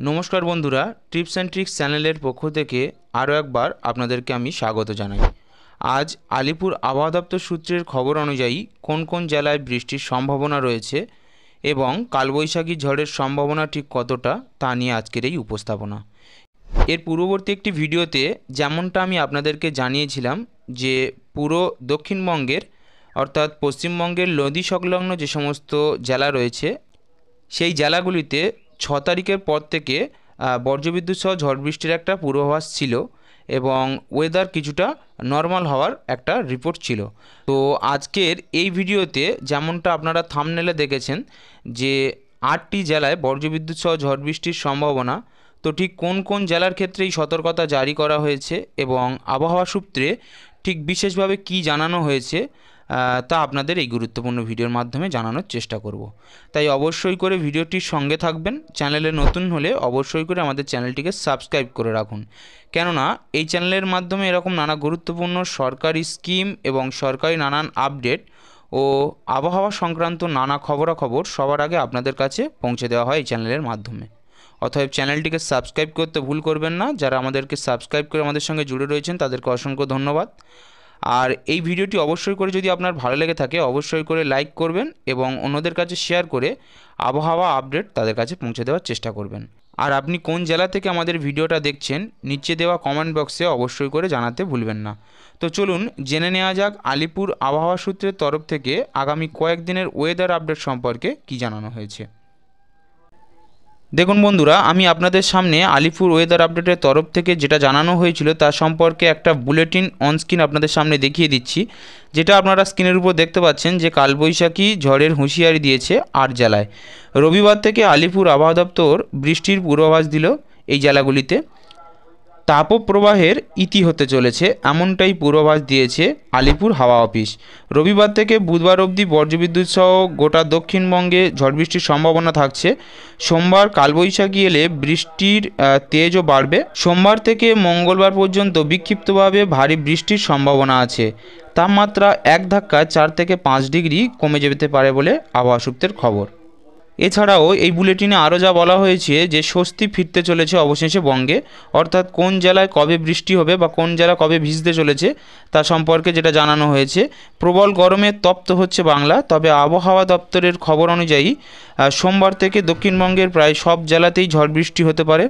नमस्कार बंधुरा tips and tricks channel पक्ष थेके आरो एकबार आपनादेरके आमी स्वागत जानाई। आज आलिपुर आबहावा दफ्तर सूत्रेर खबर अनुयायी कोन कोन जेलाय बृष्टिर सम्भावना रयेछे एबं कालबैशाखी झड़ेर सम्भावना ठीक कतटा ता निये आजकेर एई उपस्थापना। एर पूर्ववर्ती एकटी भिडियोते जेमनटा आमी आपनादेरके जानिয়েছিলাম जे पुरो दक्षिणबंगेर अर्थात पश्चिमबंगेर नदी संलग्न जे समस्त जेला रयेछे सेई जेलागुलिते 6 तारीखेर पर थेके बज्रबिद्युत सह झड़ बृष्टिर एकटा पूर्वाभास छिलो एबं वेदार किछुटा नर्माल हওয়ার একটা रिपोर्ट छिलो। तो आजकेर এই ভিডিওতে যেমনটা আপনারা থাম্বনেলে দেখেছেন যে 8টি জেলায় বজ্রবিদ্যুৎ সহ ঝড় বৃষ্টির সম্ভাবনা, তো ঠিক কোন কোন জেলার ক্ষেত্রে এই সতর্কতা জারি করা হয়েছে এবং আবহাওয়া সূত্রে ঠিক বিশেষভাবে কি জানানো হয়েছে তা আপনাদের এই গুরুত্বপূর্ণ ভিডিওর মাধ্যমে জানানোর চেষ্টা করব। তাই অবশ্যই করে ভিডিওটির সঙ্গে থাকবেন। চ্যানেলে নতুন হলে অবশ্যই করে আমাদের চ্যানেলটিকে সাবস্ক্রাইব করে রাখুন, কেননা এই চ্যানেলের মাধ্যমে এরকম নানা গুরুত্বপূর্ণ সরকারি স্কিম এবং সরকারি নানান আপডেট ও আবহাওয়া সংক্রান্ত নানা খবরাখবর সবার আগে আপনাদের কাছে পৌঁছে দেওয়া হয় এই চ্যানেলের মাধ্যমে। অতএব চ্যানেলটিকে সাবস্ক্রাইব করতে ভুল করবেন না। যারা আমাদেরকে সাবস্ক্রাইব করে আমাদের সঙ্গে জুড়ে রয়েছেন তাদেরকে অসংখ্য ধন্যবাদ। আর এই ভিডিওটি অবশ্যই করে যদি আপনার ভালো লেগে থাকে অবশ্যই করে লাইক করবেন এবং অন্যদের কাছে শেয়ার করে আবহাওয়া আপডেট তাদের কাছে পৌঁছে দেওয়ার চেষ্টা করবেন। আর আপনি কোন জেলা থেকে আমাদের ভিডিওটা দেখছেন নিচে দেওয়া কমেন্ট বক্সে অবশ্যই করে জানাতে ভুলবেন না। তো চলুন জেনে নেওয়া যাক আলিপুর আবহাওয়া সূত্রের তরফ থেকে আগামী কয়েকদিনের ওয়েদার আপডেট সম্পর্কে কি জানানো হয়েছে। দেখুন বন্ধুরা, আমি আপনাদের সামনে আলিপুর ওয়েদার আপডেটের তরফ থেকে যেটা জানানো হয়েছিল তার সম্পর্কে একটা বুলেটিন অন স্ক্রিন আপনাদের সামনে দেখিয়ে দিচ্ছি, যেটা আপনারা স্ক্রিনের উপর দেখতে পাচ্ছেন যে কালবৈশাখী ঝড়ের হুঁশিয়ারি দিয়েছে 8 জেলায়। রবিবার থেকে আলিপুর আবহাওয়া দপ্তর বৃষ্টির পূর্বাভাস দিল এই জেলাগুলিতে। তাপপ্রবাহের ইতি হতে চলেছে এমনটাই পূর্বাভাস দিয়েছে আলিপুর হাওয়া অফিস। রবিবার থেকে বুধবার অবধি বজ্রবিদ্যুৎ সহ গোটা দক্ষিণবঙ্গে ঝড় বৃষ্টির সম্ভাবনা থাকছে। সোমবার কালবৈশাখী এলে বৃষ্টির তেজও বাড়বে। সোমবার থেকে মঙ্গলবার পর্যন্ত বিক্ষিপ্তভাবে ভারী বৃষ্টির সম্ভাবনা আছে। তাপমাত্রা এক ধাক্কায় 4 থেকে 5 ডিগ্রি কমে যেতে পারে বলে আবহাওয়া সূত্রের খবর। এছাড়াও এই বুলেটিনে আরও যা বলা হয়েছে যে স্বস্তি ফিরতে চলেছে অবশেষে বঙ্গে, অর্থাৎ কোন জেলায় কবে বৃষ্টি হবে বা কোন জেলা কবে ভিজতে চলেছে তা সম্পর্কে যেটা জানানো হয়েছে। প্রবল গরমে তপ্ত হচ্ছে বাংলা, তবে আবহাওয়া দপ্তরের খবর অনুযায়ী সোমবার থেকে দক্ষিণবঙ্গের প্রায় সব জেলাতেই ঝড় বৃষ্টি হতে পারে।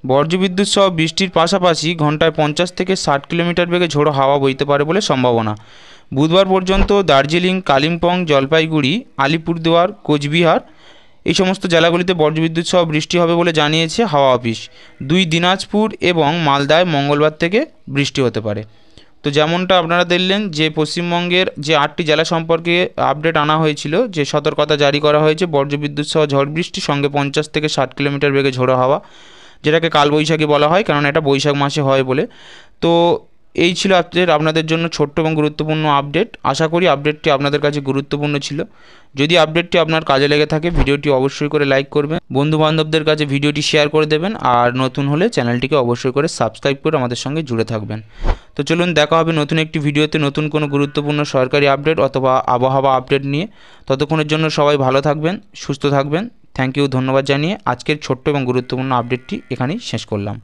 বজ্রবিদ্যুৎ সহ বৃষ্টির পাশাপাশি ঘন্টায় 50 থেকে 60 কিলোমিটার বেগে ঝোড়ো হাওয়া বইতে পারে বলে সম্ভাবনা। বুধবার পর্যন্ত দার্জিলিং, কালিম্পং, জলপাইগুড়ি, আলিপুরদুয়ার, কোচবিহার এই সমস্ত জেলাগুলিতে বজ্রবিদ্যুৎ সহ বৃষ্টি হবে বলে জানিয়েছে হাওয়া অফিস। 2 দিনাজপুর এবং মালদায় মঙ্গলবার থেকে বৃষ্টি হতে পারে। তো যেমনটা আপনারা দেখলেন যে পশ্চিমবঙ্গের যে 8টি জেলা সম্পর্কে আপডেট আনা হয়েছিল, যে সতর্কতা জারি করা হয়েছে বজ্রবিদ্যুৎ সহ ঝড় বৃষ্টির সঙ্গে 50 থেকে 60 কিলোমিটার বেগে ঝোড়ো হাওয়া, যেটাকে কালবৈশাখী বলা হয় কারণ এটা বৈশাখ মাসে হয় বলে। তো এই ছিল আপনাদের জন্য ছোট্ট এবং গুরুত্বপূর্ণ আপডেট। আশা করি আপডেটটি আপনাদের কাছে গুরুত্বপূর্ণ ছিল। যদি আপডেটটি আপনার কাজে লেগে থাকে ভিডিওটি অবশ্যই করে লাইক করবেন, বন্ধুবান্ধবদের কাছে ভিডিওটি শেয়ার করে দেবেন, আর নতুন হলে চ্যানেলটিকে অবশ্যই করে সাবস্ক্রাইব করে আমাদের সঙ্গে জুড়ে থাকবেন। তো চলুন দেখা হবে নতুন একটি ভিডিওতে নতুন কোনো গুরুত্বপূর্ণ সরকারি আপডেট অথবা আবহাওয়া আপডেট নিয়ে। ততক্ষণের জন্য সবাই ভালো থাকবেন, সুস্থ থাকবেন। থ্যাংক ইউ, ধন্যবাদ জানিয়ে আজকের ছোট্ট এবং গুরুত্বপূর্ণ আপডেটটি এখানেই শেষ করলাম।